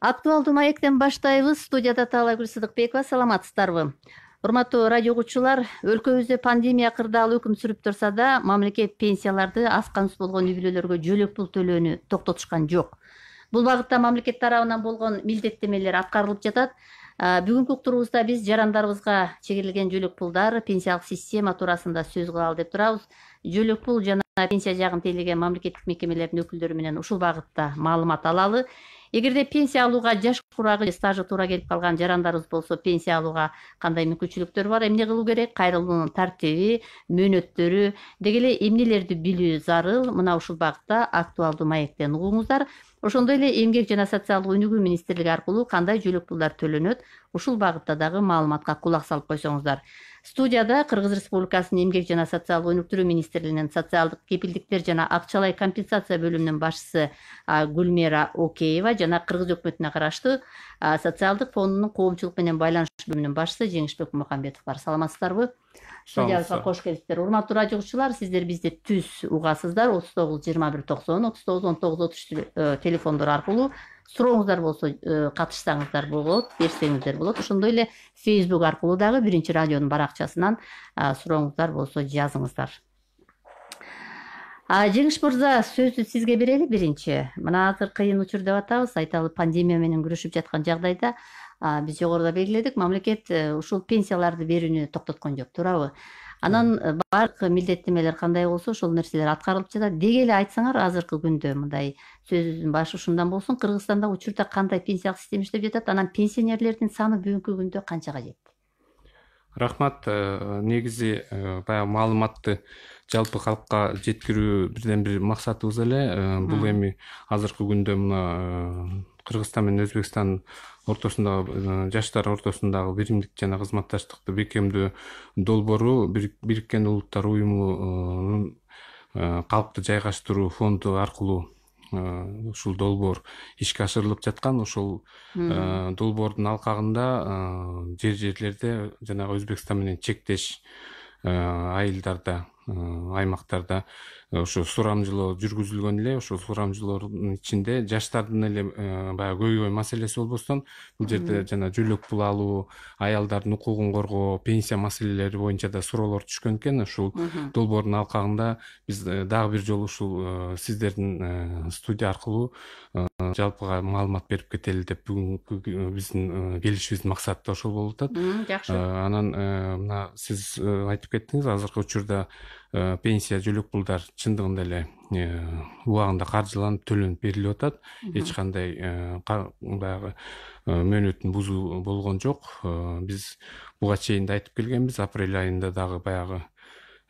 Актуалдуу маектен баштайбыз. Студияда Таалайгүл Сыдыкбекова. Саламатсыздарбы? Урматтуу радио угуучулар, өлкөбүздө пандемия кырдаал өкүм сүрүп турса да, мамлекет пенсияларды аз камсыз болгон үй бүлөлөргө жөлөк пул төлөөнү токтотушкан жок. Бул багытта мамлекет тарабынан болгон милдеттенмелер аткарылып жатат. Бүгүнкү уктуруубузда биз жарандарыбызга чегерилген жөлөк пулдар пенсиялык система туурасында сөз кылалы деп турабыз. Жөлөк пул жана пенсия жагын тейлеген мамлекеттик мекемелердин өкүлдөрү менен ушул багытта маалымат алалы. Эгерде пенсия алууга жаш курагы, стажы туура келип калган жарандарыбыз болсо, пенсия алууга кандай мүмкүнчүлүктөр бар, эмне кылуу керек, кайрылуунун тартиби, мөөнөттөрү, деги эле эмнелерди билүү зарыл, мына ушул багытта актуалдуу маектен угуңуздар. Ошондой эле Эмгек жана социалдык өнүгүү министрлиги аркылуу кандай жөлөк пулдар төлөнөт, ушул багытта дагы маалыматка кулак салып койсоңуздар. Студияда Кыргыз Республикасынын Эмгек жана социалдык өнүктүрүү министрлигинин социалдык кепилдиктер жана акчалай компенсация бөлүмүнүн башчысы Гүлмира Океева жана Кыргыз өкмөтүнө караштуу социалдык фондунун коомчулук менен байланыш бөлүмүнүн башчысы Жеңишбек Мукамбетов бар. Саламатсыздарбы? Студиябызга кош келипсиздер. Урматтуу радио угуучулар, сиздер бизди түз угасыздар. 39 21 90 39 19 33 телефондор аркылуу сурооңуздар болсо катышсаңыздар болот, берсеңиздер болот. Ошондой эле Facebook аркылуу дагы биринчи радионун баракчасынан сурооңуздар болсо жазыңыздар. Жеңиш мырза, сөздү сизге берели биринчи. Мына азыр кыйын учур деп атабыз, айталы пандемия менен күрөшүп жаткан жагдайда биз жогоруда белгиледик, мамлекет ушул пенсияларды берүүнү токтоткон жок, туурабы? Анан баардык милдеттенмелер кандай болсо, ошол нерселер аткарылып жатат. Деги эле айтсаңар, азыркы күндө мындай сөзүбүздүн башы ушундан болсун, Кыргызстанда учурда кандай пенсиялык система иштеп жатат, анан пенсионерлердин саны бүгүнкү күндө канчага жетти? Рахмат. Негизи баягы маалыматты жалпы калкка жеткирүү бирден бир максатыбыз эле. Бул эми азыркы күндө мына Кыргызстан менен Өзбекстан ортосундагы жаштар ортосундагы биримдик жана кызматташтыкты бекемдөө долбоору Бириккен Улуттар уюмунун калкты жайгаштыруу фонду аркылуу ушул долбоор ишке ашырылып жаткан. Ушул долбоордун алкагында жерлерде жанагы Өзбекстан менен чектеш айылдарда, аймактарда ошо сурамжылоо жүргүзүлгөн эле. Ошол сурамжылоонун ичинде жаштардын эле баягы көйгөй маселеси болбостон, бул жерде жана жөлөк пул алуу, аялдардын укугун коргоо, пенсия маселелери боюнча да суроолор түшкөн экен. Ушул долбоордун алкагында биз дагы бир жолу ушул сиздердин студия аркылуу жалпыга маалымат берип кетели деп бүгүнкү биздин келишибиздин максаты ошол болуп атат. Жакшы. Анан мына сиз айтып кеттиңиз, азыркы учурда пенсия жөлөк пулдар чындыгында эле убагында каржыланып төлөнүп берилип атат. Эч кандай баягы мөөнөтүн бузуу болгон жок. Биз буга чейин да айтып келгенбиз, апрель айында дагы баягы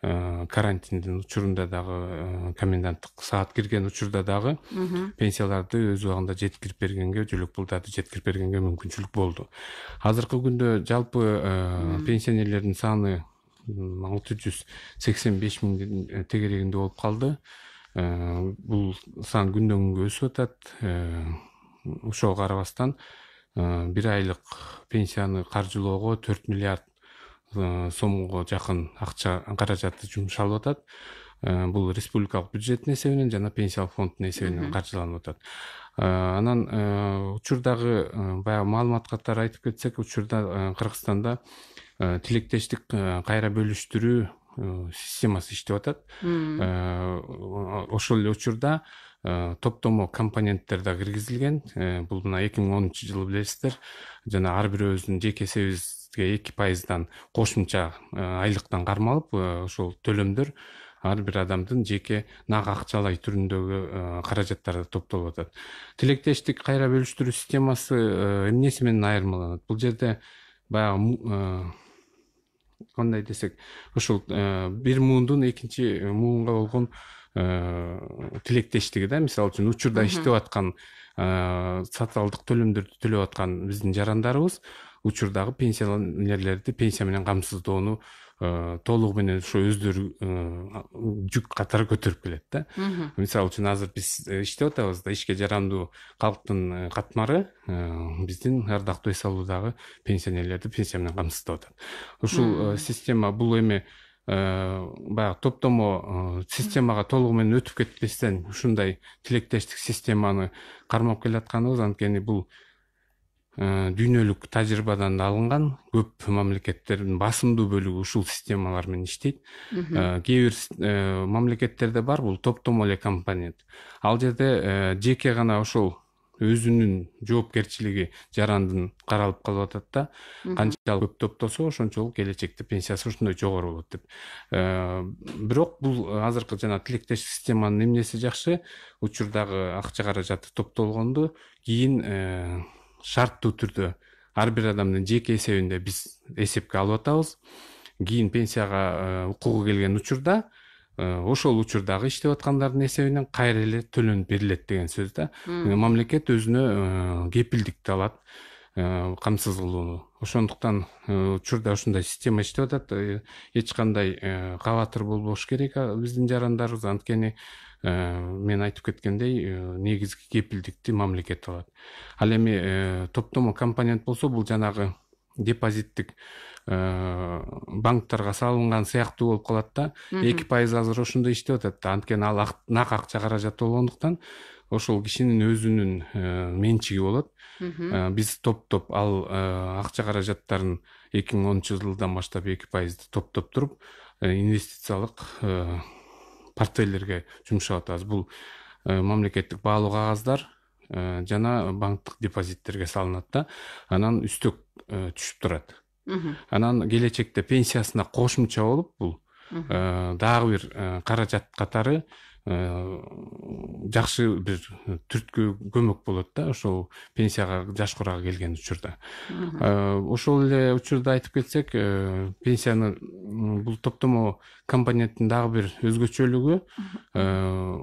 карантиндин учурунда дагы коменданттык саат кирген учурда дагы пенсияларды өз убагында жеткирип бергенге, жөлөк пулдарды жеткирип бергенге мүмкүнчүлүк болду. Азыркы күндө жалпы пенсионерлердин саны 685 миңдин тегерегинде болуп калды. Бул сан күндөн күнгө өсүп атат. Ошого карабастан бир айлык пенсияны каржылоого 4 миллиард сомго жакын акча каражаты жумшалып атат. Бул республикалык бюджеттин эсебинен жана пенсиялык фонддун эсебинен каржыланып атат. Анан учурдагы баягы маалымат катары айтып кетсек, учурда Кыргызстанда тилектештик кайра бөлүштүрүү системасы иштеп атат. Ошол эле учурда топтомо компоненттер да киргизилген. Бул мына 2010-жылы билесиздер, жана ар бирөөбүздүн жеке эсебибизге 2%дан кошумча айлыктан кармалып, ошол төлөмдөр ар бир адамдын жеке нак акчалай түрүндөгү каражаттары топтолуп атат. Тилектештик кайра бөлүштүрүү системасы эмнеси менен айырмаланат? Бул жерде баягы кандай десек, ошол бир муундун экинчи муунга болгон тилектештиги да, мисалы үчүн учурда иштеп аткан социалдык төлөмдөрдү төлөп аткан биздин жарандарыбыз учурдагы пенсионерлерди пенсия менен камсыздоону толугу менен ошо өздөрү жүк катары көтөрүп келет да. Мисалы үчүн азыр биз иштеп атабыз да, ишке жарандуу калктын катмары биздин ардактуу эс алуудагы пенсионерлерди пенсия менен камсыздап атат. Ушул система бул эми баягы топтомо системага толугу менен өтүп кетпестен ушундай тилектештик системаны кармап келатканыбыз, анткени бул дүйнөлүк тажрыйбадан алынган, көп мамлекеттердин басымдуу бөлүгү ушул системалар менен иштейт. Кээ бир мамлекеттерде бар бул топтомо эле компонент. Ал жерде жеке гана ошол өзүнүн жоопкерчилиги жарандын каралып калып атат да, канчалык көп топтосо ошончолук келечекте пенсиясы ушундай жогору болот деп. Бирок бул азыркы жана тилектештик системанын эмнеси жакшы, учурдагы акча каражаты топтолгондо кийин шарттуу түрдө ар бир адамдын жеке эсебинде биз эсепке алып атабыз. Кийин пенсияга укугу келген учурда ошол учурдагы иштеп аткандардын эсебинен кайра эле төлөнүп берилет деген сөз да. Мамлекет өзүнө кепилдикти алат, камсыз кылууну. Ошондуктан учурда ушундай система иштеп атат. Эч кандай кабатыр болбош керек биздин жарандарыбыз, анткени мен айтып кеткендей, негизги кепилдикти мамлекет алат. Ал эми топтомо компонент болсо, бул жанагы депозиттик банктарга салынган сыяктуу болуп калат да. 2% азыр ошондой иштеп атат. Анткени ал нак акча каражаты болгондуктан ошол кишинин өзүнүн менчиги болот. Биз топтоп ал акча каражаттарын 2010 жылдан баштап 2%ды топтоп туруп инвестициялык портфелдерге жумшап атабыз. Бул мамлекеттик баалуу кагаздар жана банктык депозиттерге салынат да. Анан үстөк түшүп турат. Анан келечекте пенсиясына кошумча болуп бул дагы бир каражат катары жакшы бир түрткү көмөк болот да, ошол пенсияга жаш курага келген учурда. Ошол эле учурда айтып кетсек, пенсияны бул топтомо компоненттин дагы бир өзгөчөлүгү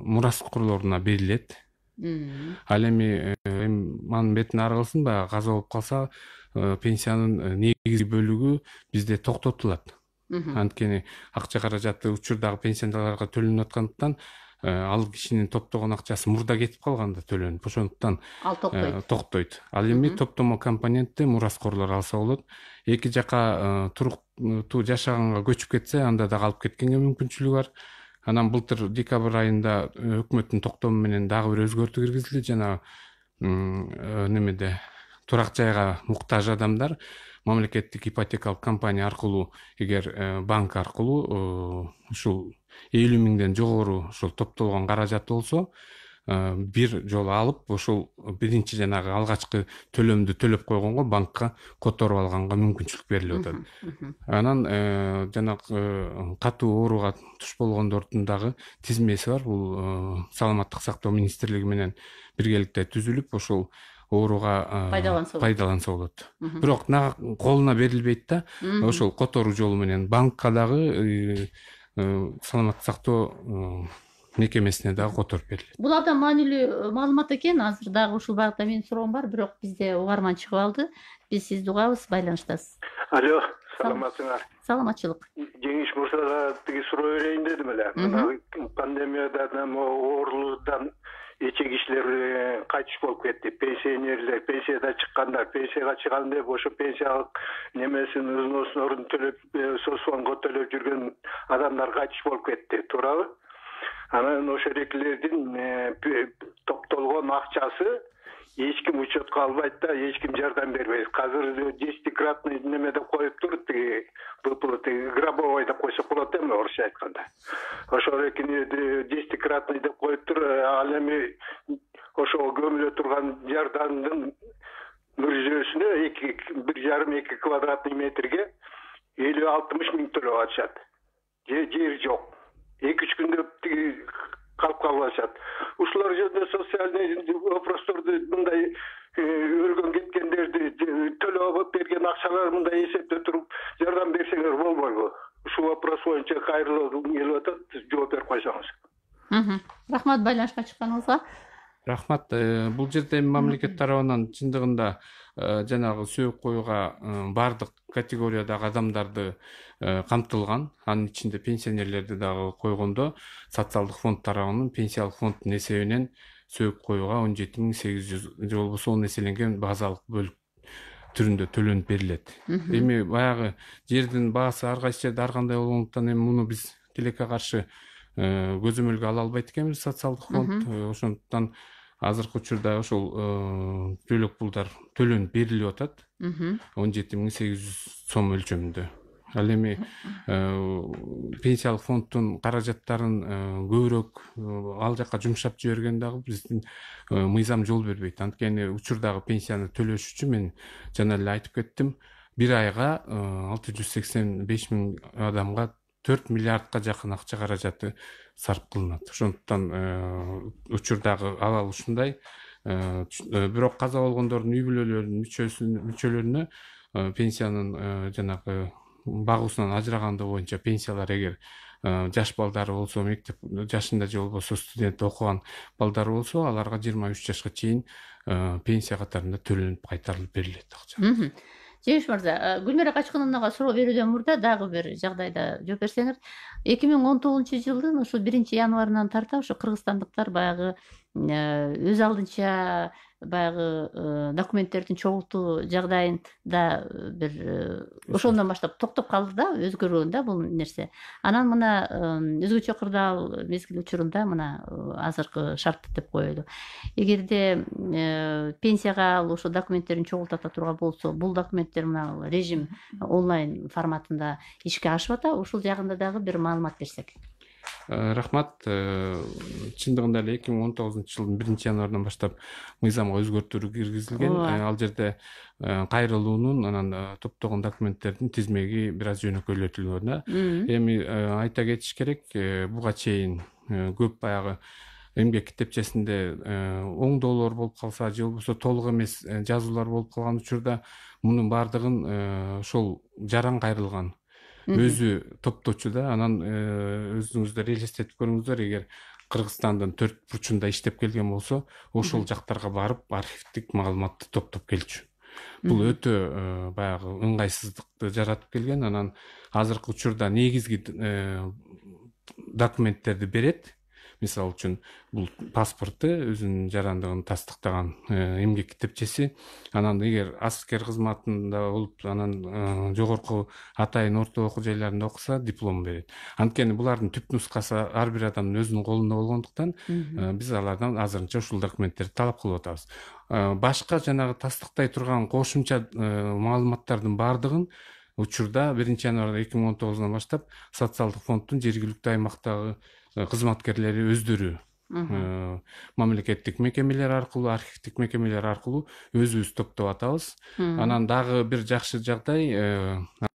мураскорлоруна берилет. Ал эми анын бетин ары кылсын, баягы каза болуп калса, пенсиянын негизги бөлүгү бизде токтотулат. Анткени акча каражаты учурдагы пенсияларга төлөнүп аткандыктан ал кишинин топтогон акчасы мурда кетип калганда төлөнүп, ошондуктан ал токтойт. Ал эми топтомо компонентти мураскорлор алса болот. Эки жака туруктуу жашаганга көчүп кетсе, анда да калып кеткенге мүмкүнчүлүгү бар. Анан былтыр декабрь айында өкмөттүн токтому менен дагы бир өзгөртүү киргизилди. Жана немеде турак жайга муктаж адамдар мамлекеттик ипотекалык компания аркылуу, эгер банк аркылуу ушул 50 миңден жогору ошол топтолгон каражаты болсо, бир жолу алып, ошол биринчи жанагы алгачкы төлөмдү төлөп койгонго банкка которуп алганга мүмкүнчүлүк берилип атат. Анан жанагы катуу ооруга туш болгондордун дагы тизмеси бар. Бул саламаттык сактоо министрлиги менен биргеликте түзүлүп, ошол ооруга пайдаланса болот. Бирок колуна берилбейт да. Ошол которуу жолу менен банкка дагы саламаттык сактоо мекемесине дагы которуп берилет. Бул абдан маанилүү маалымат экен. Азыр дагы ушул багытта менин суроом бар, бирок бизде угарман чыгып алды. Биз сизди угабыз, байланыштасыз. Алло, саламатсыңар. Саламатчылык. Жеңиш Мурзага тиги суроо берейин дедим эле. Мына пандемиядан, оорулуудан эче кишилер кайтыш болуп кетти. Пенсионерлер, пенсияда чыккандар, пенсияга чыгам деп ошо пенсиялык немесин взносунун төлөп, соцфондго төлөп жүргөн адамдар кайтыш болуп кетти, туурабы? Анан ошол экилердин топтолгон акчасы эч ким учетко албайт да, эч ким жардам бербейт. Азыр 10-кратный неме деп коюп тур, тиги выплаты гробовой деп койсок болот эми, орусча айтканда. Ошол 10-кратный деп коюп тур, ал эми ошол көмүлө турган жардамдын мүрүзөсүнө 1,5-2 квадратный метрге 50-60 миң төлөп атышат. Жер жок. 2-3 күндө тиги калып калышат. Ушулар жөнүндө социальный вопросторду мындай өлгөн кеткендерди төлөп берген акчалар мындай эсепте туруп жардам берсеңер болбойбу? Ушул вопрос боюнча кайрылуу келип атат, жооп берип койсоңуз. Рахмат байланышка чыкканыңызга. Рахмат. Бул жерде мамлекет тарабынан чындыгында жанагы сөөк коюуга бардык категориядагы адамдарды камтылган. Анын ичинде пенсионерлерди дагы койгондо социалдык фонд тарабынан пенсиялык фонддун эсебинен сөөк коюуга 17.800 же болбосо он эселенген базалык бөлүк түрүндө төлөнүп берилет. Эми баягы жердин баасы ар кайсы жерде ар кандай болгондуктан эми муну биз тилекке каршы көзөмөлгө ала албайт экенбиз, социалдык фонд. Ошондуктан азыркы учурда ошол төлөк пулдар төлөнүп берилип атат. 17.800 сом өлчөмүндө. Ал эми пенсиялык фонддун каражаттарын көбүрөөк ал жака жумшап жиберген дагы биздин мыйзам жол бербейт. Анткени учурдагы пенсияны төлөш үчүн мен жана эле айтып кеттим, бир айга 685 миң адамга 4 миллиардка жакын акча каражаты сарп кылынат. Ошондуктан учурдагы абал ушундай. Бирок каза болгондордун үй бүлөлөрүнүн мүчөлөрүнө пенсиянын жанагы багуусунан ажырагандыгы боюнча пенсиялар эгер жаш балдары болсо, мектеп жашында же болбосо студент окуган балдары болсо, аларга 23 жашка чейин пенсия катарында төлөнүп кайтарылып берилет акча. Жеңиш мырза, Гүлмира Качкыновнага суроо берүүдөн мурда дагы бир жагдайда жооп берсеңиз. 2019-жылдын ушул 1-январынан тарта ушу кыргызстандыктар баягы өз алдынча баягы документтердин чогултуу жагдайында бир ошондон баштап токтоп калды да, өзгөргөн да бул нерсе. Анан мына өзгөчө кырдаал мезгил учурунда мына азыркы шарт деп коелу. Эгерде пенсияга ошо документтерин чогултата турган болсо, бул документтер мына режим онлайн форматында ишке ашып атат. Ушул жагында дагы бир маалымат берсек. Рахмат. Чындыгында эле 2019-жылдын 1-январынан баштап мыйзамга өзгөртүүлөр киргизилген. Ал жерде кайрылуунун анан топтогон документтердин тизмеги бир аз жөнөкөйлөтүлгөн. Эми айта кетиш керек, буга чейин көп баягы эмгек китепчесинде оңдоолор болуп калса же болбосо толук эмес жазуулар болуп калган учурда мунун баардыгын ошол жаран кайрылган өзү топточу да. Анан өзүңүздөр элестетип көрүңүздөр, эгер Кыргызстандын 4 бурчунда иштеп келген болсо, ошол жактарга барып архивдик маалыматты топтоп келчү. Бул өтө баягы ыңгайсыздыкты жаратып келген. Анан азыркы учурда негизги документтерди берет. Мисалы үчүн бул паспорту, өзүнүн жарандыгын тастыктаган эмгек китепчеси. Анан эгер аскер кызматында болуп, анан жогорку атайын орто окуу жайларында окуса, диплом берет. Анткени булардын түп нускасы ар бир адамдын өзүнүн колунда болгондуктан биз алардан азырынча ушул документтерди талап кылып атабыз. Башка жанагы тастыктай турган кошумча маалыматтардын баардыгын учурда 1-январда 2019-дан баштап социалдык фонддун жергиликтүү аймактагы кызматкерлери өздөрү мамлекеттик мекемелер аркылуу, архивдик мекемелер аркылуу өзүбүз топтоп атабыз. Анан дагы бир жакшы жагдай,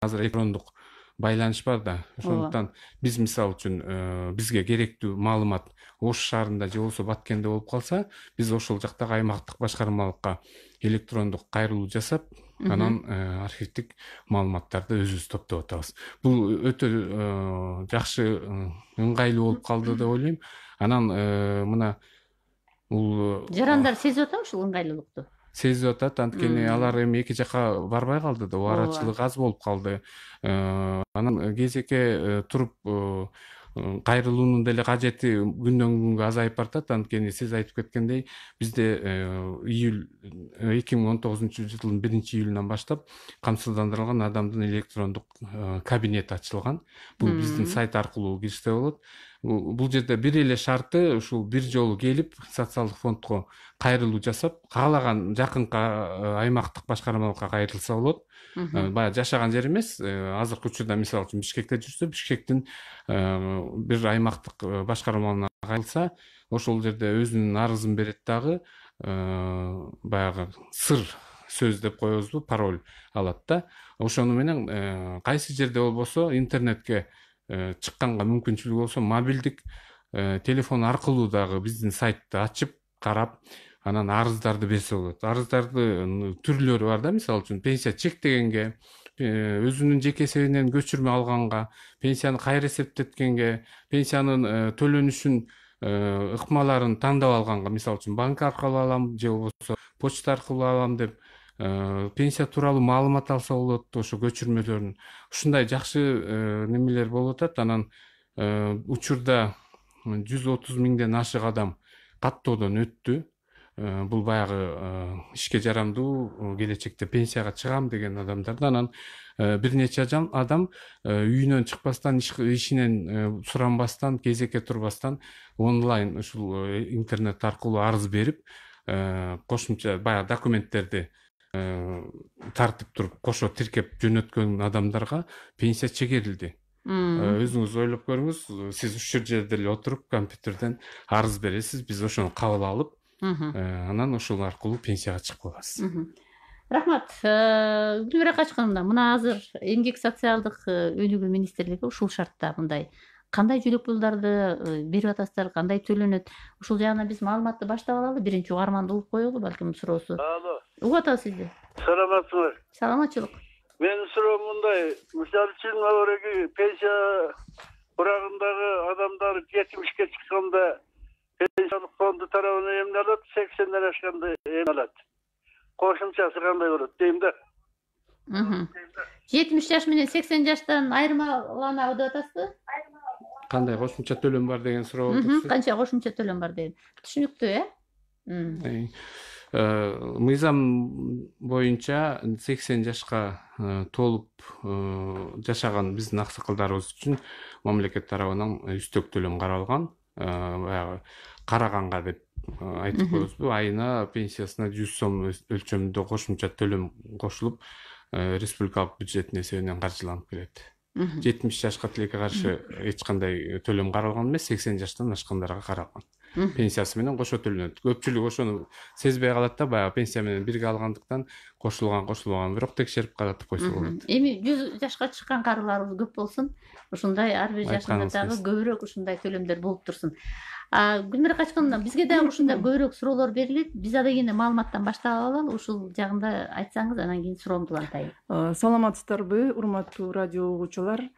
азыр электрондук байланыш бар да. Ошондуктан биз мисалы үчүн бизге керектүү маалымат Ош шаарында же болбосо Баткенде болуп калса, биз ошол жактагы аймактык башкармалыкка электрондук кайрылуу жасап, анан архивдик маалыматтарды өзүбүз топтоп атабыз. Бул өтө жакшы, ыңгайлуу болуп калды деп ойлойм. Анан мына бул Жарандар сезип атабы ушул ыңгайлуулукту? Сезип атат, анткени алар эми эки жака барбай калды да, убарачылык аз болуп калды. Анан кезекке туруп кайрылуунун деле кажети күндөн күнгө азайып баратат. Анткени сиз айтып кеткендей, бизде июль 2019-жылдын 1-июлунан баштап камсыздандырылган адамдын электрондук кабинети ачылган. Бул биздин сайт аркылуу кирсе болот. Бул жерде бир эле шарты ушул бир жолу келип социалдык фондко кайрылуу жасап, каалаган жакынкы аймактык башкармалыкка кайрылса болот. Баягы жашаган жер эмес, азыркы учурда мисалы үчүн Бишкекте жүрсө, Бишкектин бир аймактык башкармалыгына кайрылса, ошол жерде өзүнүн арызын берет дагы, баягы сыр сөз деп коебузбу, пароль алат да. Ошону менен кайсы жерде болбосо интернетке чыкканга мүмкүнчүлүгү болсо, мобилдик телефон аркылуу дагы биздин сайтты ачып, карап, анан арыздарды берсе болот. Арыздарды түрлөрү бар да, мисалы үчүн пенсия чектегенге, өзүнүн жеке эсебинен көчүрмө алганга, пенсияны кайра эсептеткенге, пенсиянын төлөнүшүн ыкмаларын тандап алганга, мисалы үчүн банк аркылуу алам же болбосо почта аркылуу алам деп пенсия тууралуу маалымат алса болот, ошо көчүрмөлөрүн. Ушундай жакшы немелер болуп атат. Анан учурда 130 миңден ашык адам каттоодон өттү. бул баягы ишке жарамдуу келечекте пенсияга чыгам деген адамдардан анан бир нече адам үйүнөн чыкпастан ишинен суранбастан кезекке турбастан онлайн ушул интернет аркылуу арыз берип кошумча баягы документтерди тартып туруп кошо тиркеп жөнөткөн адамдарга пенсия чегерилди. Өзүңүз ойлоп көрүңүз, сиз ушул жерде эле отуруп компьютерден арыз бересиз, биз ошону кабыл алып анан ошол аркылуу пенсияга чыгып каласыз. Рахмат. Гүлмира Качкановна, мына азыр эмгек социалдык өнүгүү министрлиги ушул шартта мындай кандай жөлөк пулдарды берип атасыздар, кандай төлөнөт? Ушул жагынан биз маалыматты баштап алалы, биринчи угарманды угуп коелу, балким суроосу. Алло. Угуп атабыз сизди. Саламатсызбы? Саламатчылык. Менин суроом мындай, мисалы үчүн аларги пенсия урагындагы адамдар 70ке чыкканда пенсиялык фонду тарабынан эмне алат, 80ден ашканда эмне алат? Кошумчасы кандай болот дейм да. 70 жаш менен 80 жаштан айырмаланабы деп атасызбы? Кандай кошумча төлөм бар деген суроо болду. Канча кошумча төлөм бар деген. Түшүнүктүү, Мыйзам боюнча 80 жашка толуп жашаган биздин аксакалдарыбыз үчүн мамлекет тарабынан үстөк төлөм каралган. Баягы караганга деп айтып коебузбу, айына пенсиясына 100 сом өлчөмүндө кошумча төлөм кошулуп, республикалык бюджеттин эсебинен каржыланып келет. 70 жашка тилекке каршы эч кандай төлөм каралган эмес, 80 жаштан ашкандарга каралган. Пенсиясы менен кошо төлөнөт. Көпчүлүк ошону сезбей калат да, баягы пенсия менен бирге алгандыктан кошулган, бирок текшерип карап койсо болот. Эми 100 жашка чыккан карыларыбыз көп болсун. Ушундай ар бир жашында дагы көбүрөөк ушундай төлөмдөр болуп турсун. Гүлмира Качкановна, бизге дагы ушундай көбүрөөк суроолор берилет. Биз ада кийин маалыматтан баштап алалы. Ушул жагында айтсаңыз, анан кийин суроомду улантайын. Саламатсыздарбы, урматтуу радио угуучулар.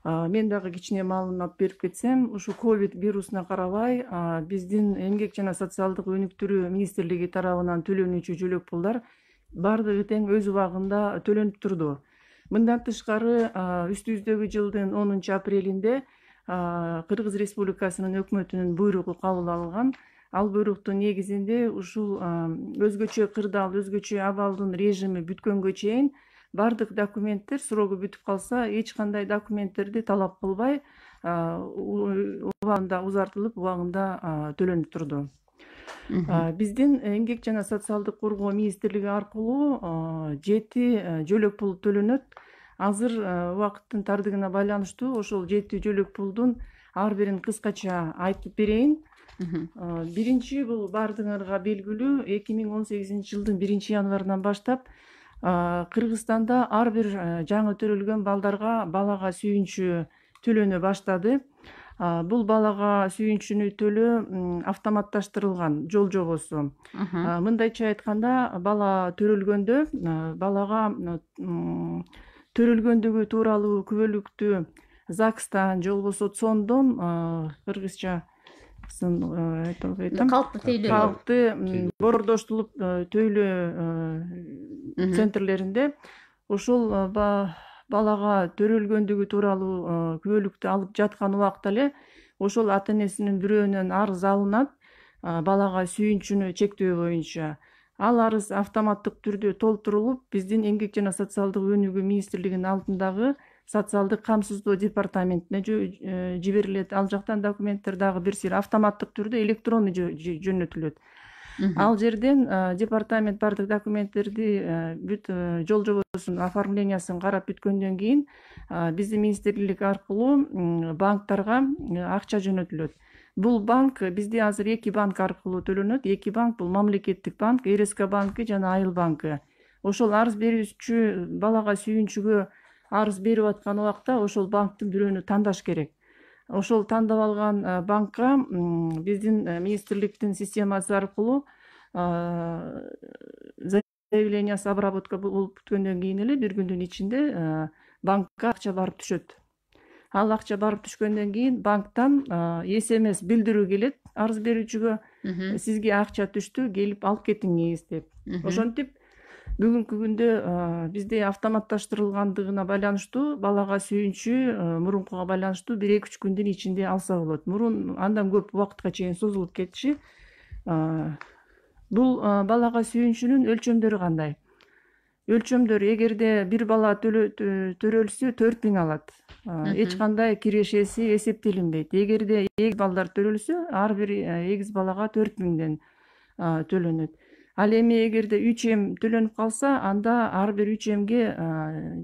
Мен дагы кичине маалымат берип кетсем, ушу ковид вирусуна карабай биздин эмгек жана социалдык өнүктүрүү министрлиги тарабынан төлөнүүчү жөлөк пулдар баардыгы тең өз убагында төлөнүп турду. Мындан тышкары үстүбүздөгү жылдын 10 апрелинде Кыргыз Республикасынын өкмөтүнүн буйругу кабыл алынган. Ал буйруктун негизинде ушул өзгөчө кырдаал, өзгөчө абалдын режими бүткөнгө чейин бардык документтер срогу бүтүп калса, эч кандай документтерди талап кылбай убагында узартылып, убагында төлөнүп турду. Биздин эмгек жана социалдык коргоо министрлиги аркылуу 7 жөлөк пул төлөнөт. Азыр убакыттын тардыгына байланыштуу ошол 7 жөлөк пулдун ар бирин кыскача айтып берейин. Биринчи, бул баардыгыңарга белгилүү, 2018 жылдын 1-январынан баштап Кыргызстанда ар бир жаңы төрөлгөн балага сүйүнчү төлөнө баштады. Бул балага сүйүнчүнү төлөө автоматташтырылган жол жобосу. Мындайча айтканда, бала төрөлгөндө балага төрөлгөндүгү тууралуу күбөлүктү ЗАГСтан же болбосо ЦОНдон кыргызча калкты бордоштулуп төйлөө центрлеринде ошол балага төрөлгөндүгү тууралуу күбөлүктү алып жаткан убакта эле ошол ата энесинин бирөөнөн арыз алынат балага сүйүнчүнү чектөө боюнча. Ал арыз автоматтык түрдө толтурулуп, биздин эмгек жана социалдык өнүгүү министрлигинин алдындагы социалдык камсыздоо департаментине жиберилет. Ал жактан документтер дагы бир автоматтык түрдө электронный жөнөтүлөт. Ал жерден департамент бардык документтерди бүт жол жобосунун оформлениясын карап бүткөндөн кийин биздин министрлик аркылуу банктарга акча жөнөтүлөт. Бул банк бизде азыр 2 банк аркылуу төлөнөт. 2 банк бул мамлекеттик банк, РСК банкы жана Айыл банкы. Ошол арыз берүүчү балага сүйүнчүгө арыз берип аткан убакта ошол банктын бирөөнү тандаш керек. Ошол тандап алган банкка биздин министрликтин системасы аркылуу заявлениясы обработка болуп бүткөндөн кийин эле бир күндүн ичинде банкка акча барып түшөт. Ал акча барып түшкөндөн кийин банктан СМС билдирүү келет арыз берүүчүгө, сизге акча түштү, келип алып кетиңиз деп. Ошентип бүгүнкү күндө бизде автоматташтырылгандыгына байланыштуу балага сүйүнчү мурункуга байланыштуу 1-2 күндүн ичинде алса болот. Мурун андан көп убакытка чейин созулуп кетиши Бул балага сүйүнүшүнүн өлчөмдөрү кандай? Өлчөмдөр эгерде бир бала төрөлсө 4000 алат. Эч кандай кирешеси эсептелинбейт. Эгерде эгиз балдар төрөлсө, ар бир эгиз балага 4000ден төлөнөт. Ал эми эгерде 3 эм төлөнүп калса, анда ар бир 3 эмге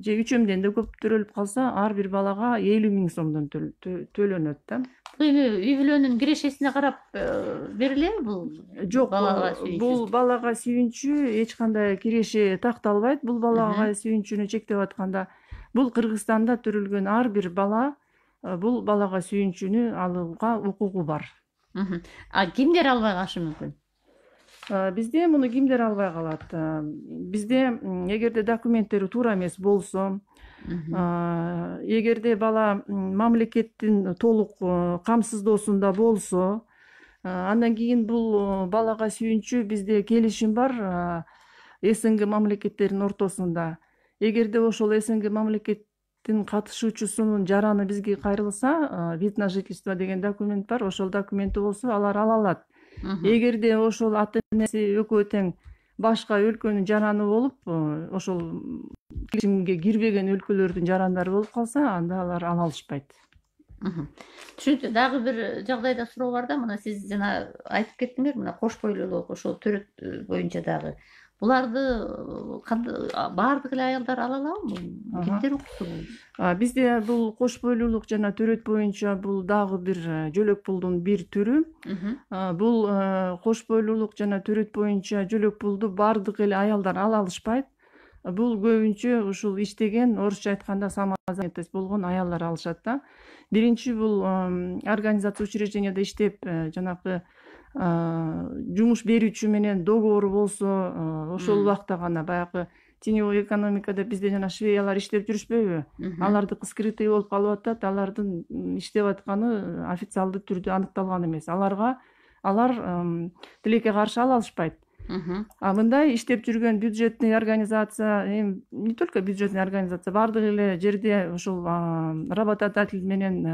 же 3 эмден да көп төрөлүп калса, ар бир балага 50 000 сомдон төлөнөт да. Бул эми үй бүлөнүн кирешесине карап берилеби бул? Жок, бул балага сүйүнчү эч кандай киреше такталбайт. Бул балага сүйүнчүнү чектеп атканда, бул Кыргызстанда төрөлгөн ар бир бала бул балага сүйүнчүнү алууга укугу бар. Кимдер албай калышы мүмкүн? Бизде муну кимдер албай калат? Бизде эгерде документтери туура эмес болсо, эгерде бала мамлекеттин толук камсыздоосунда болсо, андан кийин бул балага сүйүнчү бизде келишим бар СНГ мамлекеттеринин ортосунда. Эгерде ошол СНГ мамлекеттин катышуучусунун жараны бизге кайрылса, вид на жительство деген документ бар, ошол документи болсо алар ала алат. Эгерде ошол ата энеси экөө тең башка өлкөнүн жараны болуп, ошол келишимге кирбеген өлкөлөрдүн жарандары болуп калса, анда алар ала алышпайт. Түшүнүктүү. Дагы бир жагдайда суроо бар да, мына сиз жана айтып кеттиңер, мына кош бойлуулук ошол төрөт боюнча дагы. Буларды баардык эле аялдар ала алабы? Кимдер укуктуу бул? Бизде бул кош бойлуулук жана төрөт боюнча бул дагы бир жөлөк пулдун бир түрү. Бул кош бойлуулук жана төрөт боюнча жөлөк пулду баардык эле аялдар ала алышпайт. Бул көбүнчө ушул иштеген, орусча айтканда самозанятость болгон аялдар алышат да. Биринчи бул организация учрежденияда иштеп, жанагы жумуш берүүчү менен договору болсо, ошол убакта гана баягы теневой экономикада бизде жана швеялар иштеп жүрүшпөйбү? Алардыкы скрытый болуп калып атат, алардын иштеп атканы официалдуу түрдө аныкталган эмес. Алар тилекке каршы ала алышпайт. Мындай иштеп жүргөн бюджетный организация, эми не только бюджетный организация, баардык эле жерде ошол работодатель менен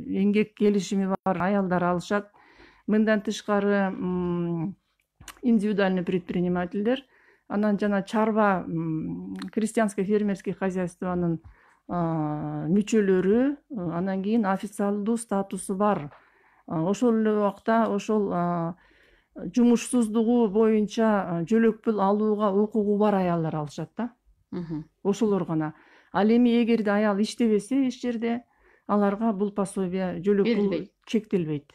эмгек келишими бар аялдар алышат. Мындан тышкары индивидуальный предпринимательдер, анан жана чарба крестьянско-фермерский хозяйствонун мүчөлөрү, анан кийин официалдуу статусу бар. Ошол эле убакта ошол жумушсуздугу боюнча жөлөк пул алууга укугу бар аялдар алышат да. Ошолор гана. Ал эми эгерде аял иштебесе иш жерде, аларга бул пособие жөлөк пул чектелбейт.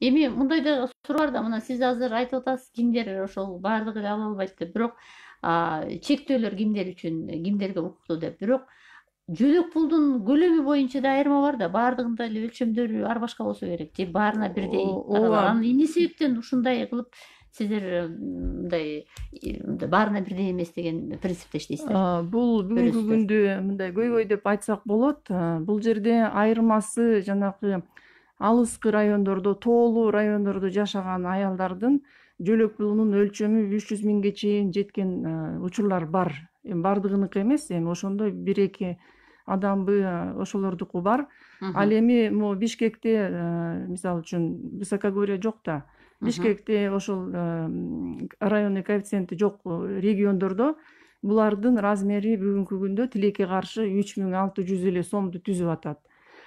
Эми мындай да суроо бар да, мына сиз азыр айтып атасыз, кимдер ошол баардык эле ала албайт деп. Бирок чектөөлөр кимдер үчүн, кимдерге укуктуу деп. Бирок жөлөк пулдун көлөмү боюнча да айырма бар да, баардыгында эле өлчөмдөрү ар башка болсо керек, же баарына бирдей. Анан эмне себептен ушундай кылып сиздер мындай баарына бирдей эмес деген принципте иштейсиздер? Бул бүгүнкү күндө мындай көйгөй деп айтсак болот. Бул жерде айырмасы жанагы алыскы райондордо, тоолуу райондордо жашаган аялдардын жөлөк пулунун өлчөмү 300 000ге чейин жеткен учурлар бар. Эми баардыгыныкы эмес, эми ошондой 1-2 адамбы ошолордуку бар. Ал эми могу Бишкекте, мисалы үчүн, высокогорье жок да. Бишкекте ошол районный коэффициенти жок региондордо булардын размери бүгүнкү күндө тилекке каршы 3600 эле сомду түзүп атат.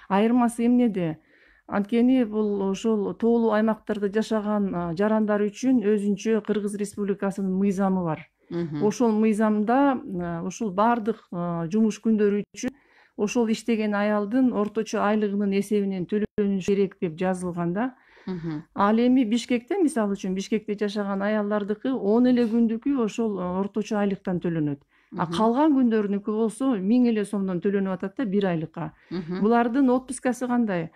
Айырмасы эмнеде? Анткени бул ошол тоолуу аймактарда жашаган жарандар үчүн өзүнчө Кыргыз Республикасынын мыйзамы бар. Ошол мыйзамда ошол баардык жумуш күндөрү үчүн ошол иштеген аялдын орточо айлыгынын эсебинен төлөнүшү керек деп жазылган да. Ал эми Бишкекте, мисалы үчүн, Бишкекте жашаган аялдардыкы 10 эле күндүкү ошол орточо айлыктан төлөнөт. Калган күндөрүнүкү болсо 1000 эле сомдон төлөнүп атат да, 1 айлыкка. Булардын отпускасы кандай?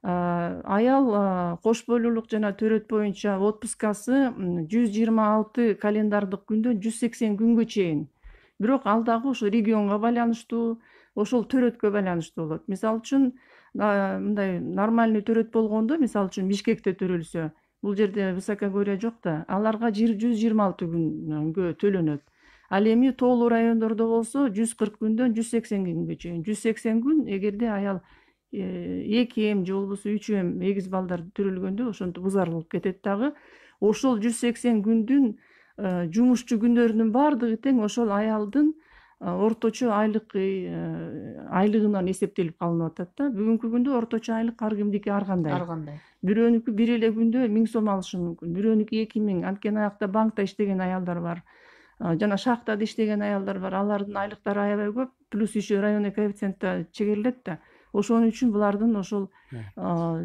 Аял кош бойлуулук жана төрөт боюнча отпускасы 126 календардык күндөн 180 күнгө чейин. Бирок ал дагы ошо регионго байланыштуу, ошол төрөткө байланыштуу болот. Мисалы үчүн, мындай нормальный төрөт болгондо, мисалы үчүн Бишкекте төрөлсө, бул жерде высокогорье жок да, аларга 126 күнгө төлөнөт. Ал эми тоолуу райондордо болсо 140 күндөн 180 күнгө чейин. 180 күн эгерде аял 2 эм же болбосо 3 эм эгиз балдар төрөлгөндө ошентип узарылып кетет дагы. ошол 180 күндүн жумушчу күндөрүнүн баардыгы тең ошол аялдын орточо айлыгынан эсептелип калынып атат да. Бүгүнкү күндө орточо айлык ар кимдики ар кандай. Бирөөнүкү бир эле күндө 1000 сом алышы мүмкүн, бирөөнүкү 2000. Анткени аякта банкта иштеген аялдар бар, жана шахтада иштеген аялдар бар. Алардын айлыктары аябай көп, плюс еще районный коэффициентте чегерилет да. Ошон үчүн булардын ошол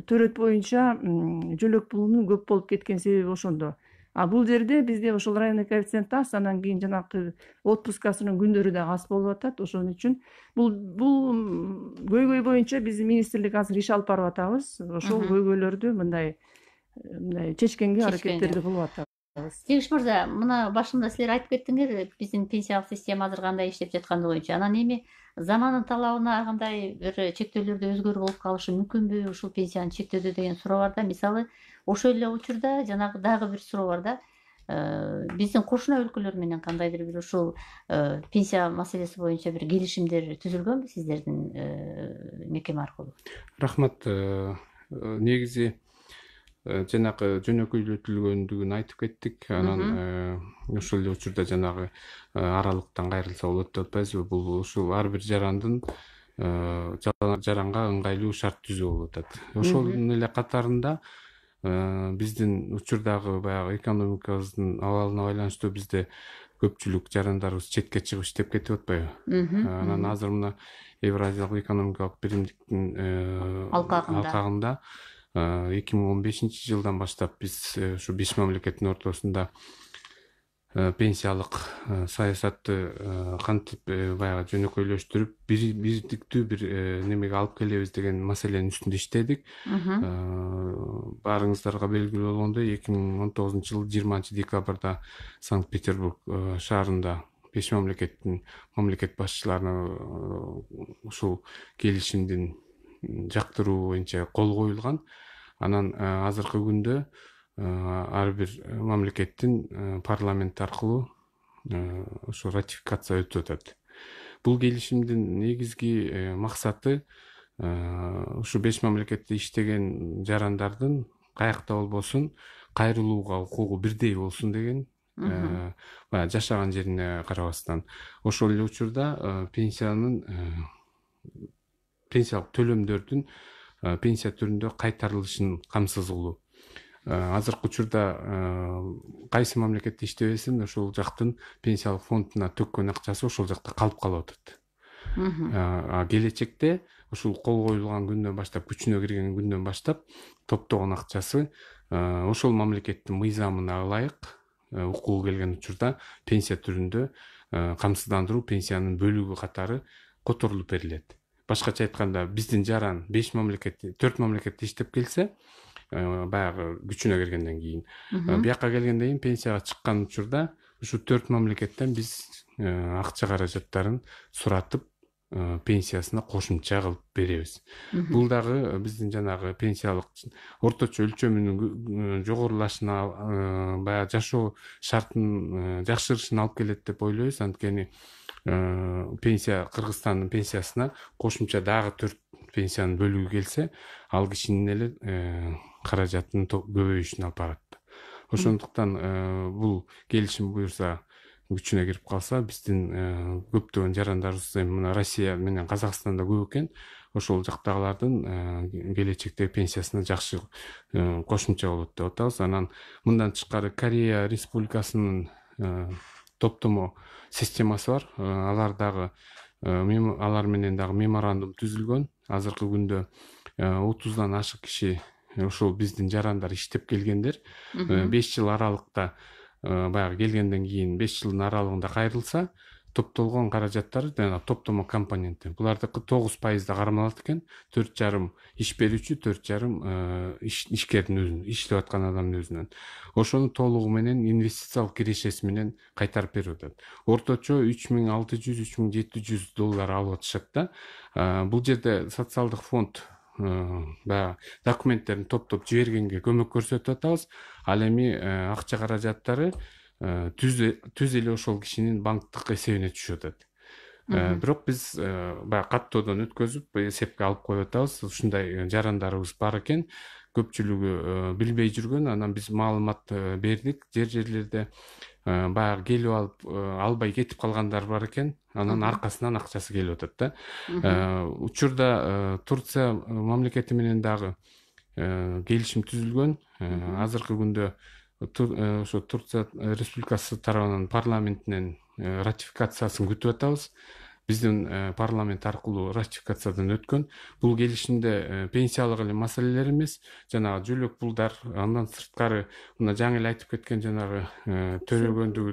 төрөт боюнча жөлөк пулунун көп болуп кеткен себеби ошондо. Бул жерде бизде ошол районный коэффициент аз, анан кийин жанагы отпускасынын күндөрү да аз болуп атат. Ошон үчүн бул көйгөй боюнча биздин министрлик азыр иш алып барып атабыз. Ошол көйгөйлөрдү мындай чечкенге аракеттерди кылып атабыз. Жеңиш мырза, мына башында силер айтып кеттиңер, биздин пенсиялык система азыр кандай иштеп жаткандыгы боюнча. Анан эми замандын талабына кандай бир чектөөлөрдө өзгөрүү болуп калышы мүмкүнбү ушул пенсияны чектөөдө деген суроо бар да. Мисалы, ошол эле учурда жанагы дагы бир суроо бар да. Биздин кошуна өлкөлөр менен кандайдыр бир ушул пенсия маселеси боюнча бир келишимдер түзүлгөнбү сиздердин мекеме аркылуу? Рахмат. Негизи жанагы жөнөкөйлөтүлгөндүгүн айтып кеттик. Анан ошол эле учурда жанагы аралыктан кайрылса болот деп атпайбызбы? Бул ушул ар бир жарандын жаранга ыңгайлуу шарт түзүү болуп атат. Ошонун эле катарында биздин учурдагы баягы экономикабыздын абалына байланыштуу бизде көпчүлүк жарандарыбыз четке чыгып иштеп кетип атпайбы? Анан азыр мына Евразиялык экономикалык биримдиктин алкагында 2015 жылдан баштап биз ушу 5 мамлекеттин ортосунда пенсиялык саясатты кантип баягы жөнөкөйлөштүрүп бирдиктүү бир немеге алып келебиз деген маселенин үстүндө иштедик. Баарыңыздарга белгилүү болгондой 2019 жылы 20 декабрда Санкт-Петербург шаарында 5 мамлекет башчыларына ушул келишимдин жактыруу боюнча кол коюлган. Анан азыркы күндө ар бир мамлекеттин парламент аркылуу ошо ратификация өтүп атат. Бул келишимдин негизги максаты ушу 5 мамлекетте иштеген жарандардын каякта болбосун кайрылууга укугу бирдей болсун деген, жашаган жерине карабастан. Ошол эле учурда пенсиялык төлөмдөрдүн пенсия түрүндө кайтарылышын камсыз кылуу. Азыркы учурда кайсы мамлекетте иштебесин, ошол жактын пенсиялык фондуна төккөн акчасы ошол жакта калып атат. Келечекте ушул кол коюлган күндөн баштап, күчүнө кирген күндөн баштап топтогон акчасы ошол мамлекеттин мыйзамына ылайык укугу келген учурда пенсия түрүндө камсыздандыруу пенсиянын бөлүгү катары которулуп берилет. Башкача айтканда, биздин жаран 4 мамлекетте иштеп келсе, баягы күчүнө киргенден кийин, бияка келгенден кийин пенсияга чыккан учурда ушу 4 мамлекеттен биз акча каражаттарын суратып, пенсиясына кошумча кылып беребиз. Бул дагы биздин жанагы пенсиялык орточо өлчөмүнүн жогорулашына, баягы жашоо шартын жакшырышына алып келет деп ойлойбуз. Анткени пенсия, Кыргызстандын пенсиясына кошумча дагы 4 пенсиянын бөлүгү келсе, ал кишинин эле каражатынын көбөйүшүнө алып барат. Ошондуктан бул келишим буюрса күчүнө кирип калса, биздин көптөгөн жарандарыбыз мына Россия менен Казакстанда көп экен. Ошол жактагылардын келечектеги пенсиясына жакшы кошумча болот деп атабыз. Анан мындан тышкары Корея Республикасынын топтомо системасы бар. Алар менен дагы меморандум түзүлгөн. Азыркы күндө 30дан ашык киши ошол биздин жарандар иштеп келгендер 5 жыл аралыкта баягы келгенден кийин 5 жылдын аралыгында кайрылса, топтолгон каражаттар жана топтомо компоненти булардыкы 9% кармалат экен. 4,5 иш берүүчү, 4,5 ишкердин өзүнүн, иштеп аткан адамдын өзүнөн. Ошону толугу менен инвестициялык кирешеси менен кайтарып берип атат. Орточо $3,600–3,700 алып атышат да. Бул жерде социалдык фонд баягы документтерин топтоп жибергенге көмөк көрсөтүп атабыз. Ал эми акча каражаттары түз эле ошол кишинин банктык эсебине түшүп атат. Бирок биз баягы каттоодон өткөзүп эсепке алып коюп атабыз. Ушундай жарандарыбыз бар экен. көпчүлүгү билбей жүргөн. Анан биз маалымат бердик. Жерлерде баягы келип алып албай кетип калгандар бар экен. Анан аркасынан акчасы келип атат да. Учурда Турция мамлекети менен дагы келишим түзүлгөн. Азыркы күндө ошо Турция Республикасы тарабынан парламентинен ратификациясын күтүп атабыз. Биздин парламент аркылуу ратификациядан өткөн. Бул келишимде пенсиялык эле маселелер эмес, жанагы жөлөк пулдар, андан сырткары мына жаңы эле айтып кеткен жанагы төрөгөндүгү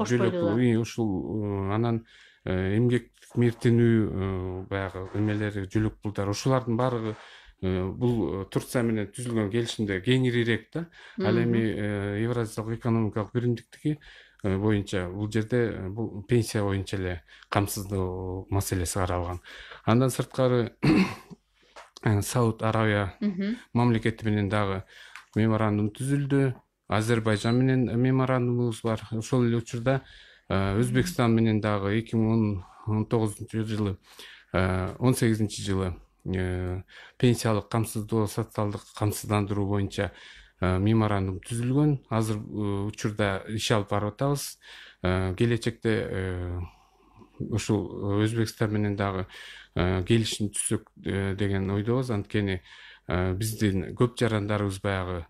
жөлөк пул, ушул анан эмгек миртинүү баягы эмелери, жөлөк пулдар, ушулардын баардыгы бул Турция менен түзүлгөн келишимде кеңирирээк да. Ал эми Евразиялык экономикалык биримдиктики боюнча бул жерде бул пенсия боюнча эле камсыздоо маселеси каралган. Андан сырткары Сауд Арабия мамлекети менен дагы меморандум түзүлдү. Азербайжан менен меморандумубуз бар. Ошол эле учурда Өзбекстан менен дагы 2019 жылы 18 жылы пенсиялык камсыздоо, социалдык камсыздандыруу боюнча меморандум түзүлгөн. Азыр учурда иш алып барып атабыз. Келечекте ушул Өзбекстан менен дагы келишим түзсөк деген ойдобуз. Анткени биздин көп жарандарыбыз баягы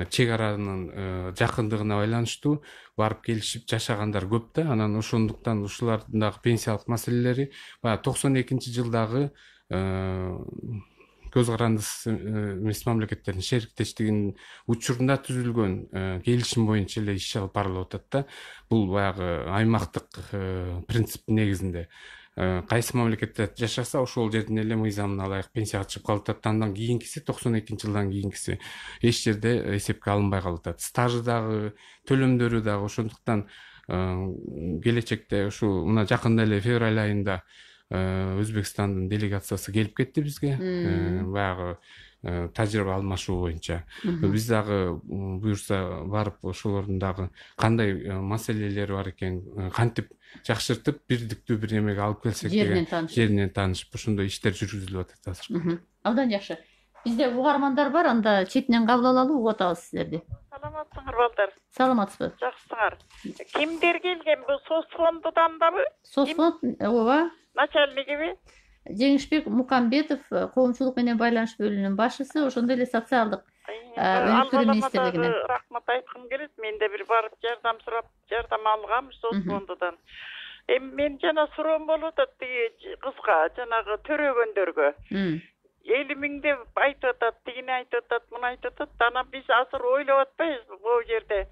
чек аранын жакындыгына байланыштуу барып келишип жашагандар көп да. Анан ошондуктан ушулардын дагы пенсиялык маселелери баягы 92 жылдагы көз карандысыз эмес мамлекеттердин шериктештигинин учурунда түзүлгөн келишим боюнча эле иш алып барылып атат да. Бул баягы аймактык принцип негизинде кайсы мамлекетте жашаса ошол жердин эле мыйзамына ылайык пенсияга чыгып калып атат. Андан кийинкиси 92 жылдан кийинкиси эч жерде эсепке алынбай калып атат. Стажы дагы, төлөмдөрү дагы. Ошондуктан келечекте ушу мына жакында эле февраль айында Өзбекстандын делегациясы келип кетти бизге. Баягы тажрыйба алмашуу боюнча. Биз дагы буюрса барып ошолордун дагы кандай маселелери бар экен, кантип жакшыртып бирдиктүү бир эмеге алып келсек деген жеринен таанышып ошондой иштер жүргүзүлүп атат азыр. Абдан жакшы. Бизде угармандар бар, анда четинен кабыл алалы, угуп атабыз силерди. Саламатсыңар балдар? Саламатсызбы? Жакшысыңар. Кимдер келген, бул Соцфондудан дабы? Соцфонд, ооба. Начальнигиби? Жеңишбек Мукамбетов, коомчулук менен байланыш бөлүмүнүн башчысы, ошондой эле социалдык өнүктүрүү министрлигинен. Рахмат айткым келет. Мен да бир барып жардам сурап, жардам алгам Соцфондудан. Эми мен жана суроом болуп атат тиги кызга, жанагы төрөгөндөргө. 50 миң деп айтып атат, тигини айтып атат, муну айтып атат. Анан биз азыр ойлоп атпайбызбы бул жерде?